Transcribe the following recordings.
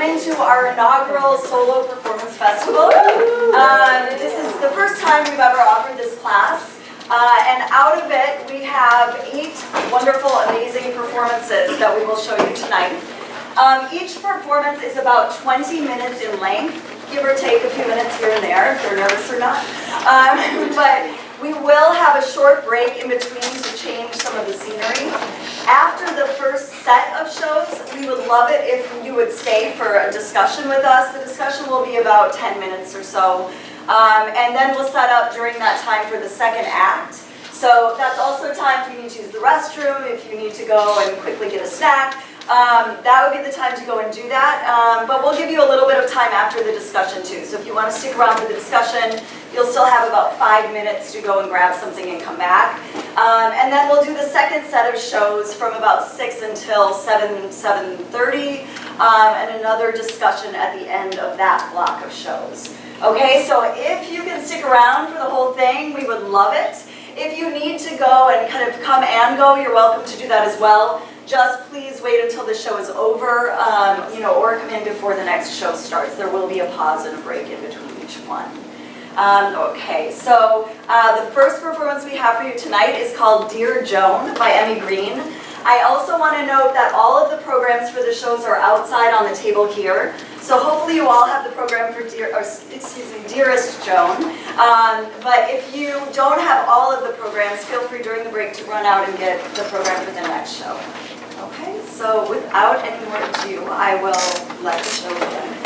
coming to our inaugural solo performance festival. This is the first time we've ever offered this class. And out of it, we have 8 wonderful, amazing performances that we will show you tonight. Each performance is about 20 minutes in length, give or take a few minutes here and there, if you're nervous or not. But we will have a short break in between to change some of the scenery. After the first set of shows, we would love it if you would stay for a discussion with us. The discussion will be about 10 minutes or so. And then we'll set up during that time for the second act. So that's also time if you need to use the restroom, if you need to go and quickly get a snack. That would be the time to go and do that. But we'll give you a little bit of time after the discussion too. So if you want to stick around for the discussion, you'll still have about 5 minutes to go and grab something and come back. And then we'll do the second set of shows from about 6 until 7:30, and another discussion at the end of that block of shows. Okay, so if you can stick around for the whole thing, we would love it. If you need to go and kind of come and go, you're welcome to do that as well. Just please wait until the show is over, or come in before the next show starts. There will be a pause and a break in between each one. Okay, so the first performance we have for you tonight is called Dear Joan by Emmi Green. I also want to note that all of the programs for the shows are outside on the table here. So hopefully you all have the program for Dearest Joan. But if you don't have all of the programs, feel free during the break to run out and get the program for the next show. Okay, so without any more ado, I will let the show begin.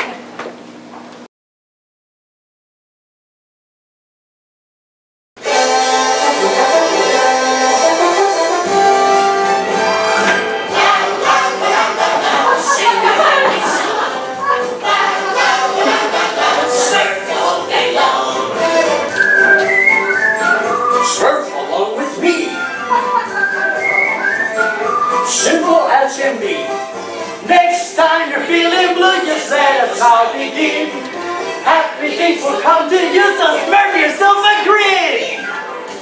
Happy things will come to you, so Smurf yourself a grin!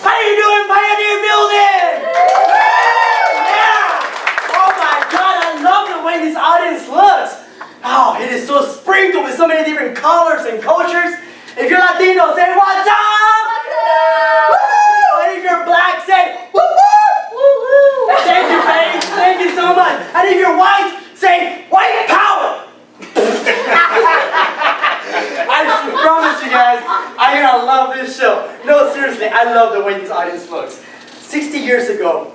How you doing, Pioneer Building? Yeah! Oh my God, I love the way this audience looks. Oh, it is so sprinkled with so many different colors and cultures. If you're Latino, say what's up! What's up? Woo! And if you're black, say woo woo! Woo woo! Thank you, babe. Thank you so much. And if you're white, say white power! I promise you guys, I'm gonna love this show. No, seriously, I love the way this audience looks. 60 years ago,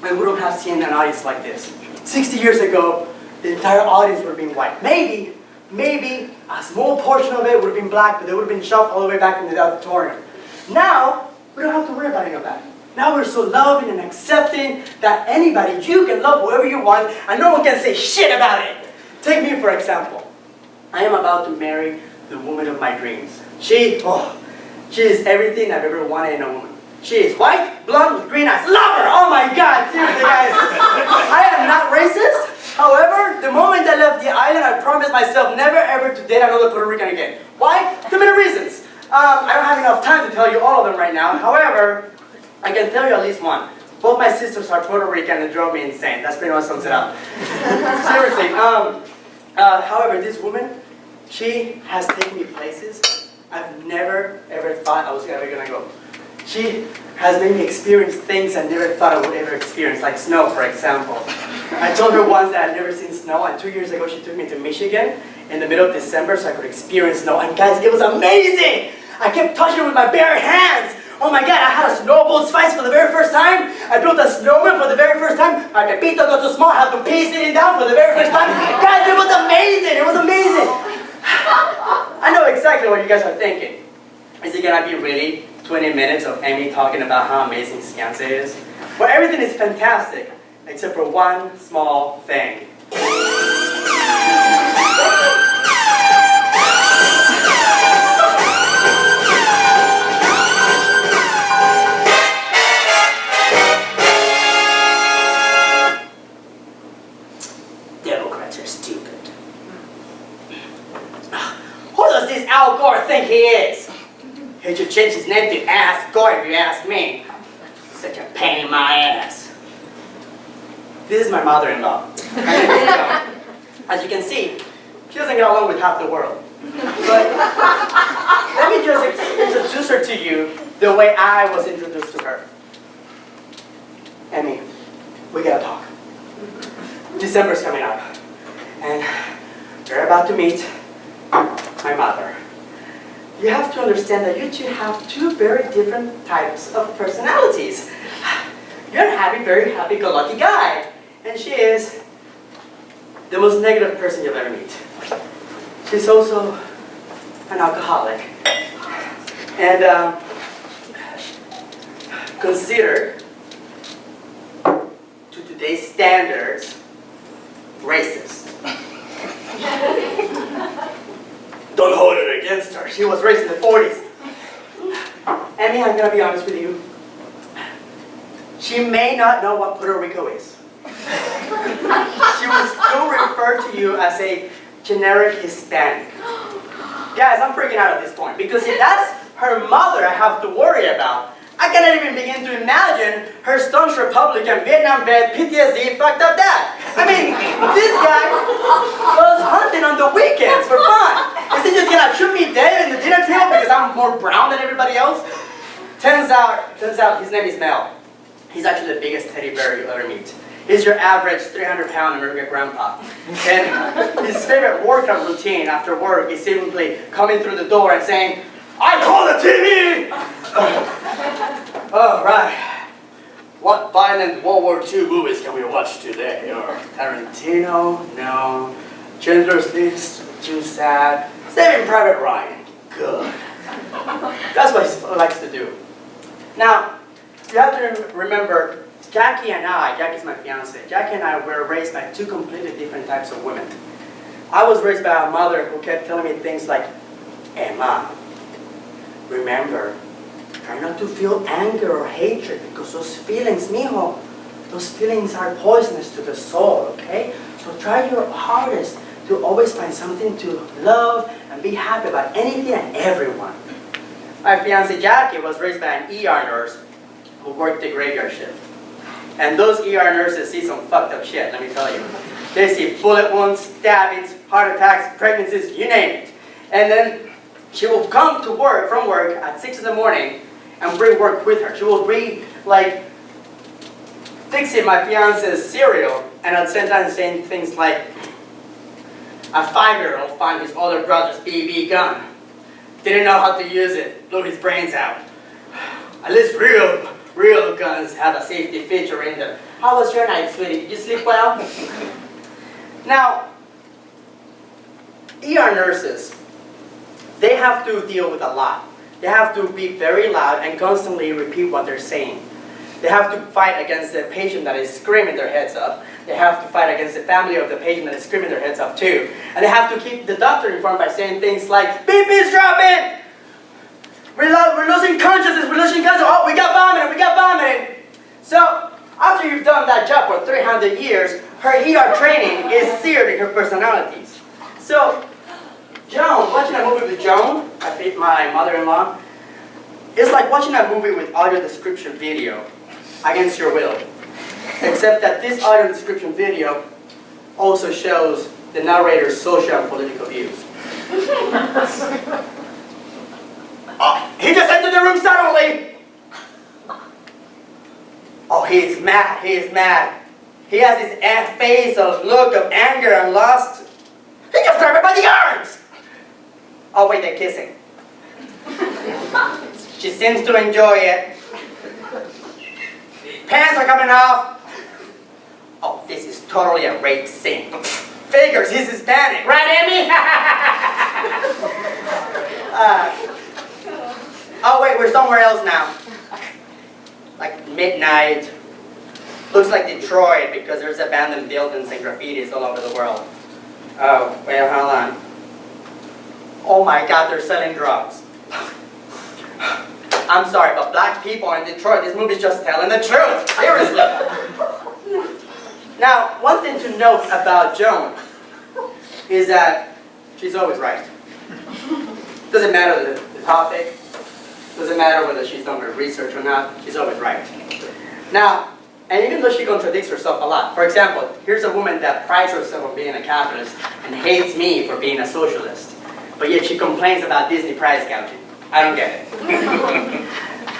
I wouldn't have seen an audience like this. 60 years ago, the entire audience would have been white. Maybe a small portion of it would have been black, but they would have been shoved all the way back into the auditorium. Now, we don't have to worry about any of that. Now we're so loving and accepting that anybody, you can love whoever you want, and no one can say shit about it. Take me for example. I am about to marry the woman of my dreams. She is everything I've ever wanted in a woman. She is white, blonde, with green eyes. Love her! Oh my God, seriously guys. I am not racist. However, the moment I left the island, I promised myself never ever to date another Puerto Rican again. Why? Too many reasons. I don't have enough time to tell you all of them right now. However, I can tell you at least one. Both my sisters are Puerto Rican and drove me insane. That's pretty much sums it up. Seriously. However, this woman, she has taken me places I've never ever thought I was ever gonna go. She has made me experience things I never thought I would ever experience, like snow, for example. I told her once that I'd never seen snow, and 2 years ago she took me to Michigan in the middle of December so I could experience snow. And guys, it was amazing! I kept touching it with my bare hands. Oh my God, I had a snowball fight for the very first time. I built a snowman for the very first time. My pepito got so small, I had to pee sitting down for the very first time. Guys, it was amazing! It was amazing! I know exactly what you guys are thinking. Is it gonna be really 20 minutes of Emmi talking about how amazing his fiancé is? Well, everything is fantastic, except for one small thing. Democrats are stupid. Who does this Al Gore think he is? He should change his name to Ass Gore if you ask me. Such a pain in my ass. This is my mother-in-law. As you can see, She doesn't get along with half the world. But let me just introduce her to you the way I was introduced to her. Emmi, we gotta talk. December's coming up, and you're about to meet my mother. You have to understand that you two have two very different types of personalities. You're a happy, very happy-go-lucky guy, and she is the most negative person you'll ever meet. She's also an alcoholic, and considered, to today's standards, racist. Don't hold it against her. She was raised in the 40s. Emmi, I'm gonna be honest with you. She may not know what Puerto Rico is. She will still refer to you as a generic Hispanic. Guys, I'm freaking out at this point, because if that's her mother I have to worry about, I cannot even begin to imagine her staunch Republican, Vietnam vet, PTSD, fucked up dad. I mean, this guy goes hunting on the weekends for fun. Is he just gonna shoot me dead in the dinner table because I'm more brown than everybody else? Turns out his name is Mel. He's actually the biggest teddy bear you'll ever meet. He's your average 300-pound American grandpa. And his favorite workout routine after work is simply coming through the door and saying, "I call the TV!" Oh, right. What violent World War II movies can we watch today? Or Tarantino? No. Schindler's List? Too sad. Saving Private Ryan? Good. That's what he likes to do. Now, you have to remember, Jackie's my fiance, Jackie and I were raised by two completely different types of women. I was raised by a mother who kept telling me things like, "Emma, remember, try not to feel anger or hatred, because those feelings, mijo, those feelings are poisonous to the soul, okay? So try your hardest to always find something to love and be happy about anything and everyone." My fiancée Jackie was raised by an ER nurse who worked the graveyard shift. And those ER nurses see some fucked up shit, let me tell you. They see bullet wounds, stabbings, heart attacks, pregnancies, you name it. And then she will come to work, from work at 6 in the morning and bring work with her. She will be like fixing my fiance's cereal and at the same time saying things like, "A 5-year-old found his older brother's BB gun. Didn't know how to use it, blew his brains out. At least real guns have a safety feature in them. How was your night, sweetie? Did you sleep well?" Now, ER nurses, they have to deal with a lot. They have to be very loud and constantly repeat what they're saying. They have to fight against the patient that is screaming their heads off. They have to fight against the family of the patient that is screaming their heads off too. And they have to keep the doctor informed by saying things like, "BP's dropping! We're losing consciousness, oh, we got vomiting. So, after you've done that job for 300 years, her ER training is seared in her personalities. So, Joan, watching a movie with Joan, my mother-in-law, is like watching a movie with audio description video against your will. Except that this audio description video also shows the narrator's social and political views. Oh, he just entered the room suddenly! Oh, he is mad. He has this face of look of anger and lust. He just grabbed her by the arms! Oh wait, they're kissing. She seems to enjoy it. Pants are coming off. Oh, this is totally a rape scene. Figures, he's Hispanic, right, Emmi? Oh wait, we're somewhere else now. Like midnight. Looks like Detroit because there's abandoned buildings and graffitis all over the world. Oh, wait, hold on. Oh my God, they're selling drugs. I'm sorry, but black people in Detroit, this movie's just telling the truth. Seriously. Now, one thing to note about Joan is that she's always right. Doesn't matter the topic. Doesn't matter whether she's done her research or not. She's always right. Now, And even though she contradicts herself a lot. For example, here's a woman that prides herself on being a capitalist and hates me for being a socialist. But yet she complains about Disney prize gouging. I don't get it.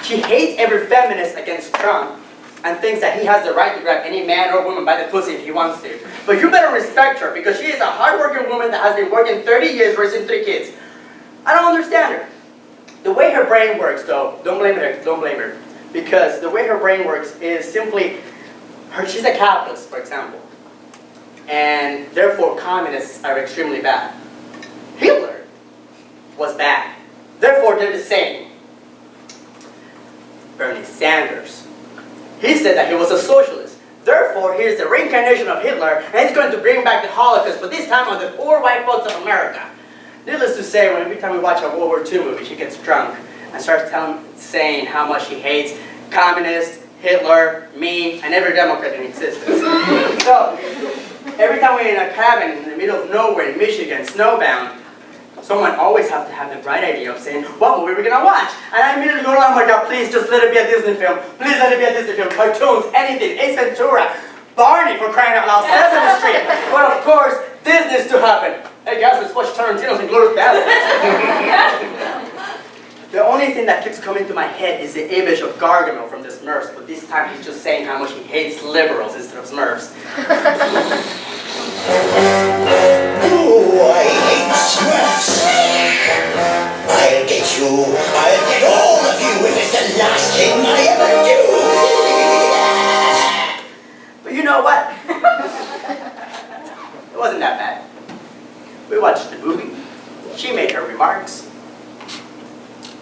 She hates every feminist against Trump and thinks that he has the right to grab any man or woman by the pussy if he wants to. But you better respect her because she is a hardworking woman that has been working 30 years raising 3 kids. I don't understand her. The way her brain works, though, don't blame her. Because the way her brain works is simply, she's a capitalist, for example. And therefore, communists are extremely bad. Hitler was bad. Therefore, they're the same. Bernie Sanders, he said that he was a socialist. Therefore, he is the reincarnation of Hitler, and he's going to bring back the Holocaust, but this time on the poor white folks of America. Needless to say, every time we watch a World War II movie, she gets drunk and starts saying how much she hates communists, Hitler, me, and every Democrat in existence. So, every time we're in a cabin in the middle of nowhere in Michigan, snowbound, someone always has to have the bright idea of saying, what movie are we going to watch? And I immediately go, oh my God, please just let it be a Disney film. Please let it be a Disney film. Cartoons, anything, Ace Ventura, Barney for crying out loud, Sesame Street. But of course, this needs to happen. Hey guys, let's watch Tarantino's Inglourious Basterds. The only thing that keeps coming to my head is the image of Gargamel from the Smurfs, but this time he's just saying how much he hates liberals instead of Smurfs. Oh, I hate Smurfs. I'll get you. I'll get all of you if it's the last thing I ever do. But you know what? It wasn't that bad. We watched the movie. She made her remarks.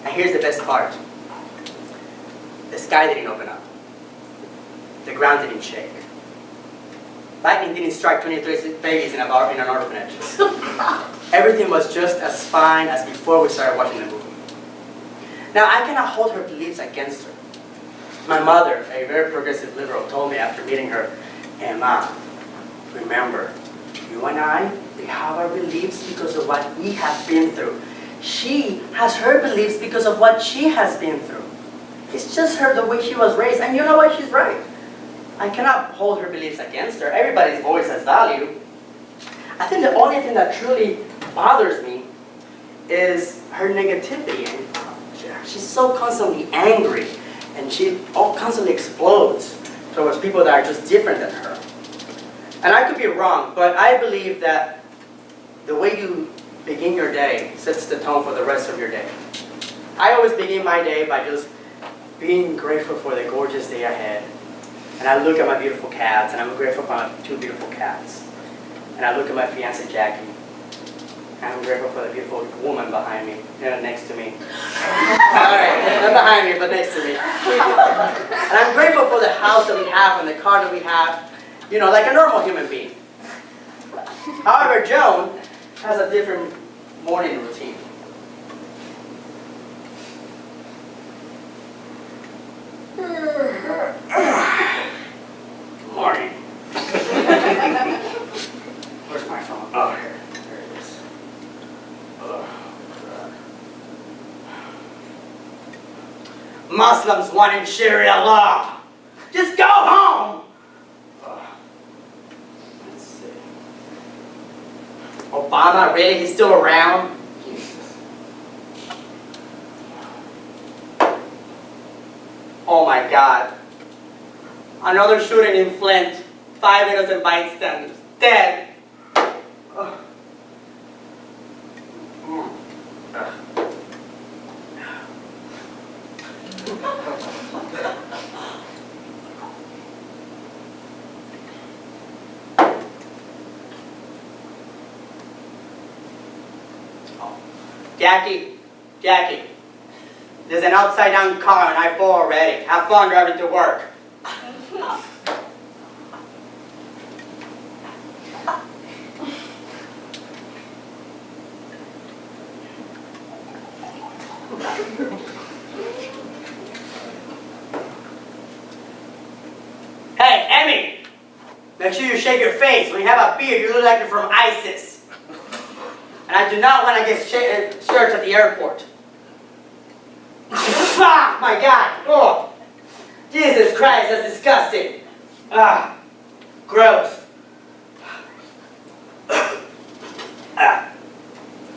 And here's the best part. The sky didn't open up. The ground didn't shake. Lightning didn't strike 23 babies in an orphanage. Everything was just as fine as before we started watching the movie. Now, I cannot hold her beliefs against her. My mother, a very progressive liberal, told me after meeting her, Emma, remember, you and I, we have our beliefs because of what we have been through. She has her beliefs because of what she has been through. It's just her, the way she was raised, and you know what, she's right. I cannot hold her beliefs against her. Everybody's voice has value. I think the only thing that truly bothers me is her negativity. And she's so constantly angry, and she constantly explodes towards people that are just different than her. And I could be wrong, but I believe that the way you begin your day sets the tone for the rest of your day. I always begin my day by just being grateful for the gorgeous day ahead. And I look at my beautiful cats, and I'm grateful for my 2 beautiful cats. And I look at my fiancé Jackie, and I'm grateful for the beautiful woman behind me, next to me. Alright, not behind me, but next to me. And I'm grateful for the house that we have and the car that we have, you know, like a normal human being. However, Joan has a different morning routine. Morning. Where's my phone? Oh, here. There it is. Oh, God. Muslims wanting Sharia law. Just go home. Let's see. Obama, really? He's still around? Jesus. Oh my God. Another shooting in Flint. 5 innocent bystanders. Dead. Oh. Jackie, there's an upside-down car on I-4 already. Have fun driving to work. Hey, Emmi! Make sure you shake your face. When you have a beard, you look like you're from ISIS. And I do not want to get shirts at the airport. Ah, my God! Oh, Jesus Christ, that's disgusting. Ah, gross.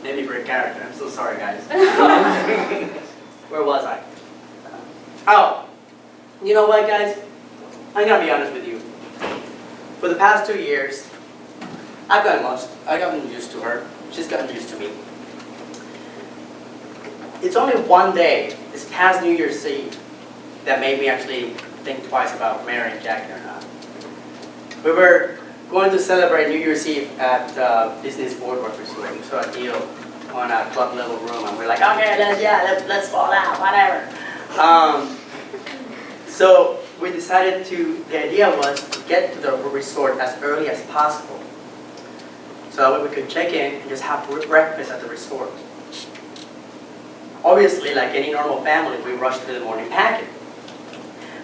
Maybe break character. I'm so sorry, guys. Where was I? Oh, you know what, guys? I'm gonna be honest with you. For the past 2 years, I've gotten used to her. She's gotten used to me. It's only one day, this past New Year's Eve, that made me actually think twice about marrying Jackie or not. We were going to celebrate New Year's Eve at Disney's Boardwalk Resort. We saw a deal on a club level room, and we're like, okay, let's fall out, whatever. So we decided the idea was to get to the resort as early as possible, so that way we could check in and just have breakfast at the resort. Obviously, like any normal family, we rushed to the morning packet.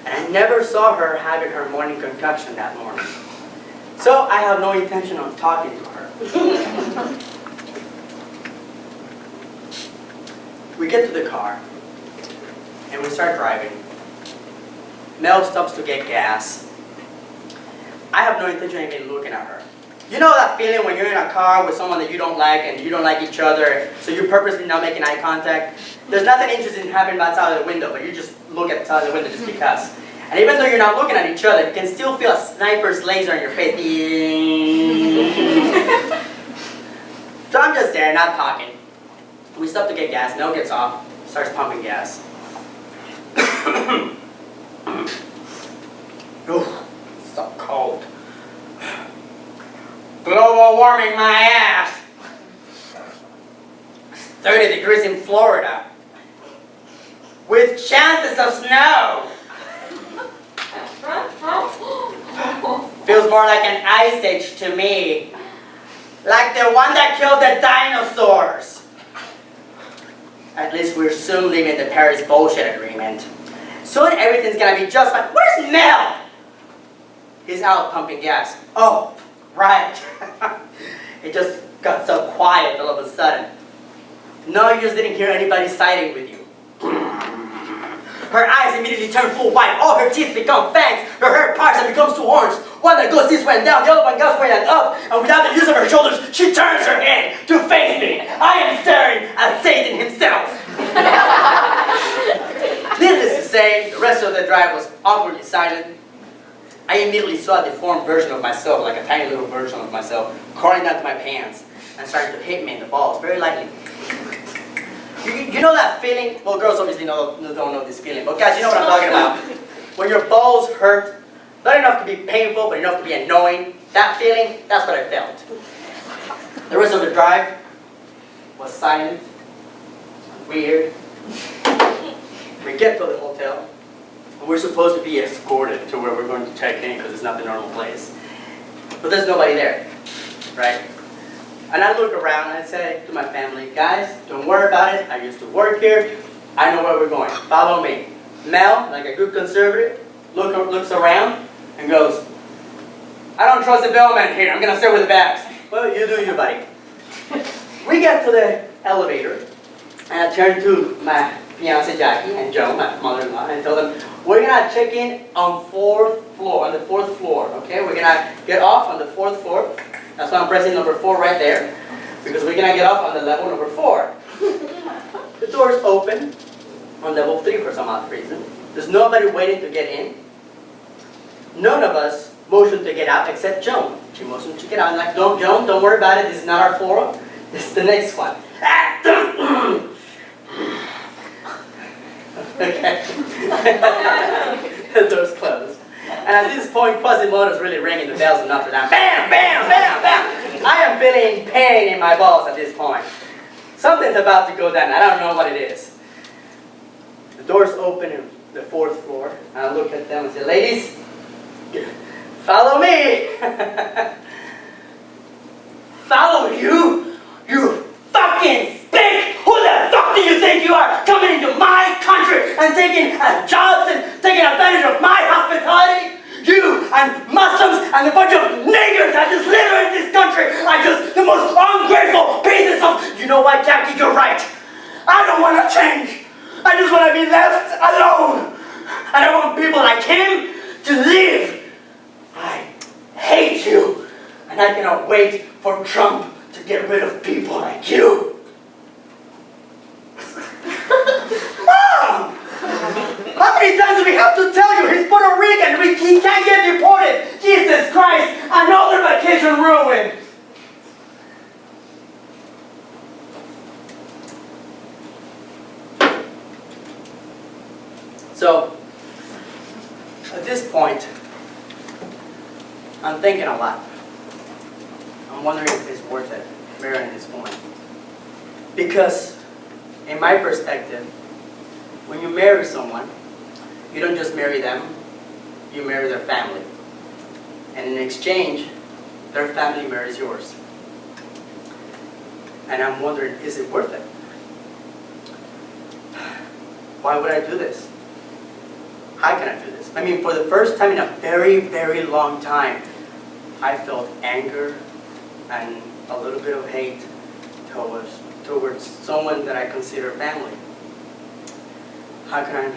And I never saw her having her morning concoction that morning. So I have no intention of talking to her. We get to the car, and we start driving. Mel stops to get gas. I have no intention of even looking at her. You know that feeling when you're in a car with someone that you don't like and you don't like each other, so you're purposely not making eye contact? There's nothing interesting happening outside of the window, but you just look at the side of the window just because. And even though you're not looking at each other, you can still feel a sniper's laser in your face. So I'm just there, not talking. We stop to get gas. Mel gets off, starts pumping gas. Oh, so cold. Global warming my ass. 30 degrees in Florida. With chances of snow. Feels more like an ice age to me. Like the one that killed the dinosaurs. At least we're soon leaving the Paris bullshit agreement. Soon everything's gonna be just fine. Where's Mel? He's out pumping gas. Oh, right. It just got so quiet all of a sudden. No, you just didn't hear anybody siding with you. Her eyes immediately turn full white. All her teeth become fangs. Her hair parts and becomes two horns. One that goes this way and down, the other one goes way and up. And without the use of her shoulders, she turns her head to face me. I am staring at Satan himself. Needless to say, the rest of the drive was awkwardly silent. I immediately saw a deformed version of myself, like a tiny little version of myself, crawling down to my pants and starting to hit me in the balls, very lightly. You know that feeling? Well, girls obviously don't know this feeling, but guys, you know what I'm talking about. When your balls hurt, not enough to be painful, but enough to be annoying. That feeling, that's what I felt. The rest of the drive was silent, weird. We get to the hotel, and we're supposed to be escorted to where we're going to check in because it's not the normal place. But there's nobody there, right? And I look around and I say to my family, guys, don't worry about it. I used to work here. I know where we're going. Follow me. Mel, like a good conservative, looks around and goes, I don't trust the bellman here. I'm going to stay with the bags. Well, you do you, buddy. We get to the elevator, and I turn to my fiancé Jackie and Joan, my mother-in-law, and tell them, we're going to check in on the fourth floor, okay? We're going to get off on the 4th floor. That's why I'm pressing number 4 right there, because we're going to get off on the level number 4. The doors open on level 3 for some odd reason. There's nobody waiting to get in. None of us motioned to get out except Joan. She motioned to get out. I'm like, Joan, don't worry about it. This is not our floor. This is the next one. Okay. The door's closed. And at this point, Quasimodo's really ringing the bells of Notre Dame. Bam, bam, bam, bam! I am feeling pain in my balls at this point. Something's about to go down. I don't know what it is. The doors open in the 4th floor. And I look at them and say, ladies, follow me! Follow you? You fucking spink! Who the fuck do you think you are, coming into my country and taking jobs and taking advantage of my hospitality? You and Muslims and a bunch of niggers that just live in this country are just the most ungrateful pieces of... You know what, Jackie, you're right. I don't want to change. I just want to be left alone. And I want people like him to live And I cannot wait for Trump to get rid of people like you. Mom! How many times do we have to tell you he's Puerto Rican? He can't get deported. Jesus Christ, another vacation ruined. So, at this point, I'm thinking a lot. I'm wondering if it's worth it, marrying this woman. Because, in my perspective, when you marry someone, you don't just marry them, you marry their family. And in exchange, their family marries yours. And I'm wondering, is it worth it? Why would I do this? How can I do this? I mean, for the first time in a very, very long time, I felt anger and a little bit of hate towards someone that I consider family. How can I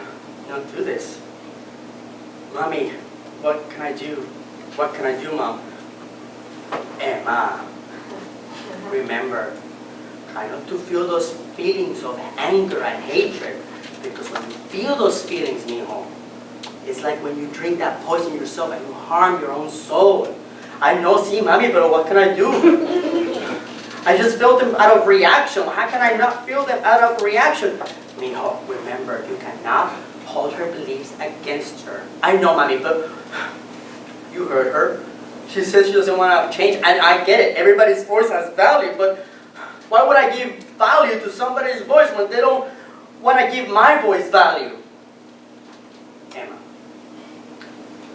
not do this? Mommy, what can I do? What can I do, Mom? Emma, remember, try not to feel those feelings of anger and hatred, because when you feel those feelings, mijo, it's like when you drink that poison yourself and you harm your own soul. I know, see, Mommy, but what can I do? I just felt them out of reaction. How can I not feel them out of reaction? Mijo, remember, you cannot hold her beliefs against her. I know, Mommy, but you heard her. She says she doesn't want to change, and I get it. Everybody's voice has value, but why would I give value to somebody's voice when they don't want to give my voice value? Emma,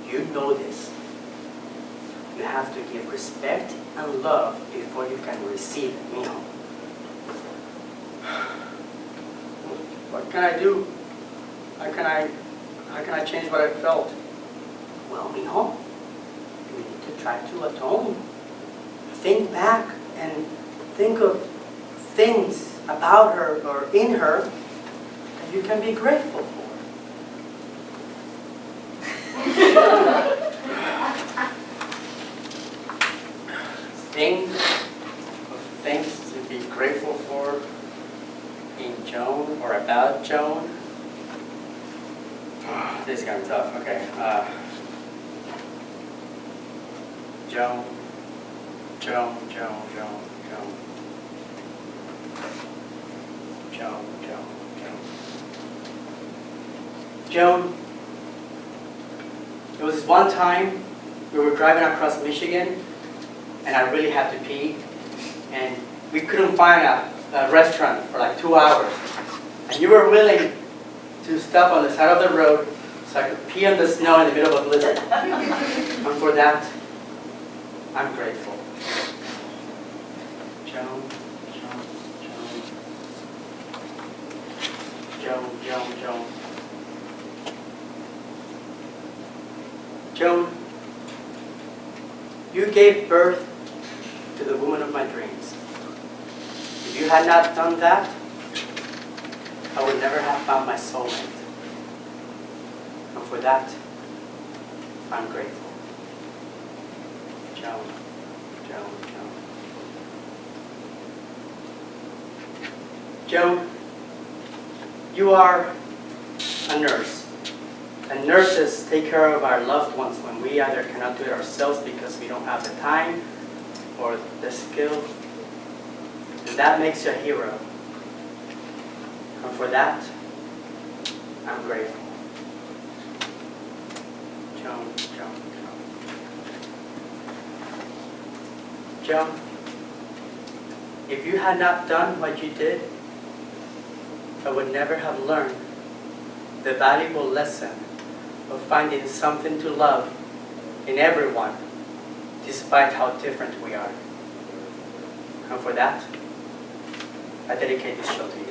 you know this. You have to give respect and love before you can receive it, mijo. What can I do? How can I change what I felt? Well, mijo, you need to try to atone. Think back and think of things about her or in her that you can be grateful for. Things to be grateful for in Joan or about Joan. This is kind of tough. Okay. Joan. Joan. There was this one time we were driving across Michigan, and I really had to pee, and we couldn't find a restaurant for like 2 hours. And you were willing to stop on the side of the road so I could pee on the snow in the middle of a blizzard. And for that, I'm grateful. Joan. Joan, you gave birth to the woman of my dreams. If you had not done that, I would never have found my soulmate. And for that, I'm grateful. Joan. Joan, you are a nurse. And nurses take care of our loved ones when we either cannot do it ourselves because we don't have the time or the skill. And that makes you a hero. And for that, I'm grateful. Joan, if you had not done what you did, I would never have learned the valuable lesson of finding something to love in everyone, despite how different we are. And for that, I dedicate this show to you.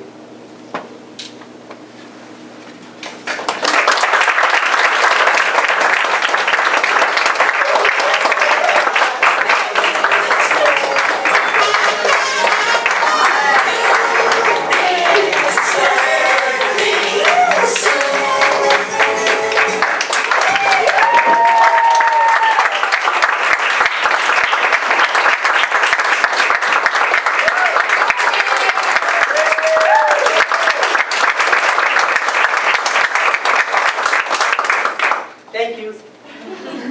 Thank you.